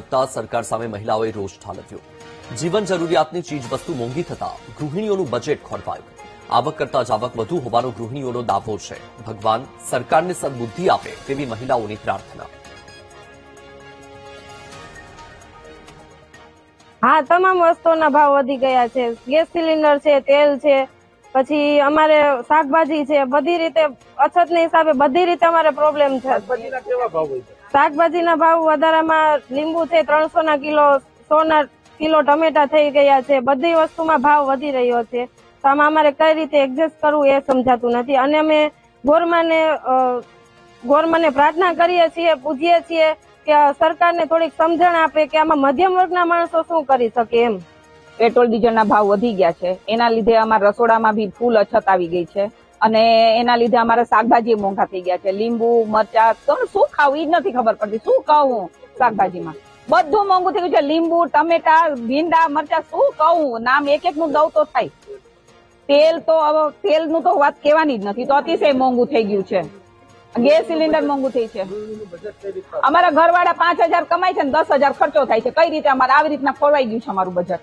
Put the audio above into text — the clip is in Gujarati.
વધતા સરકાર સામે મહિલાઓએ રોષ ઠાલવ્યો। જીવન જરૂરિયાતની ચીજવસ્તુ મોંઘી થતા ગૃહિણીઓનું બજેટ ખોરવાયું। આવક કરતા જાવક વધુ હોવાનો ગૃહિણીઓનો દાવો છે। ભગવાન સરકારને સદબુદ્ધિ આપે તેવી મહિલાઓની પ્રાર્થના। હા, તમામ વસ્તુઓના ભાવ વધી ગયા છે। ગેસ સિલિન્ડર છે, તેલ છે, પછી અમારે શાકભાજી છે, બધી રીતે અછતની હિસાબે બધી રીતે અમારે પ્રોબ્લેમ છે। શાકભાજીના ભાવ વધારામાં લીંબુ છે 300 ના કિલો, 100 ના કિલો ટમેટા થઈ ગયા છે। બધી વસ્તુમાં ભાવ વધી રહ્યો છે, તો આમાં અમારે કઈ રીતે એડજસ્ટ કરવું એ સમજાતું નથી। અને અમે ગોરમાને પ્રાર્થના કરીએ છીએ, પૂજીએ છીએ કે સરકારને થોડીક સમજણ આપે કે આમાં મધ્યમ વર્ગના માણસો શું કરી શકે એમ। પેટ્રોલ ડીઝલના ભાવ વધી ગયા છે, એના લીધે અમારા રસોડામાં બી ફૂલ અછત આવી ગઈ છે અને એના લીધે અમારા શાકભાજી મોંઘા થઈ ગયા છે। લીંબુ, મરચા તો શું ખાવું એ જ નથી ખબર પડતી। શું કહું, શાકભાજીમાં બધું મોંઘું થઈ ગયું છે। લીંબુ, ટમેટા, ભીંડા, મરચા શું કહું, નામ એક નું દઉં તો થાય। તેલનું તો વાત કહેવાની જ નથી, તો અતિશય મોંઘું થઈ ગયું છે। ગેસ સિલિન્ડર મોંઘું થઈ છે। અમારા ઘરવાળા 5,000 કમાય છે ને 10,000 ખર્ચો થાય છે। કઈ રીતે અમારે આવી રીતના ખોરવાઈ ગયું છે અમારું બજેટ।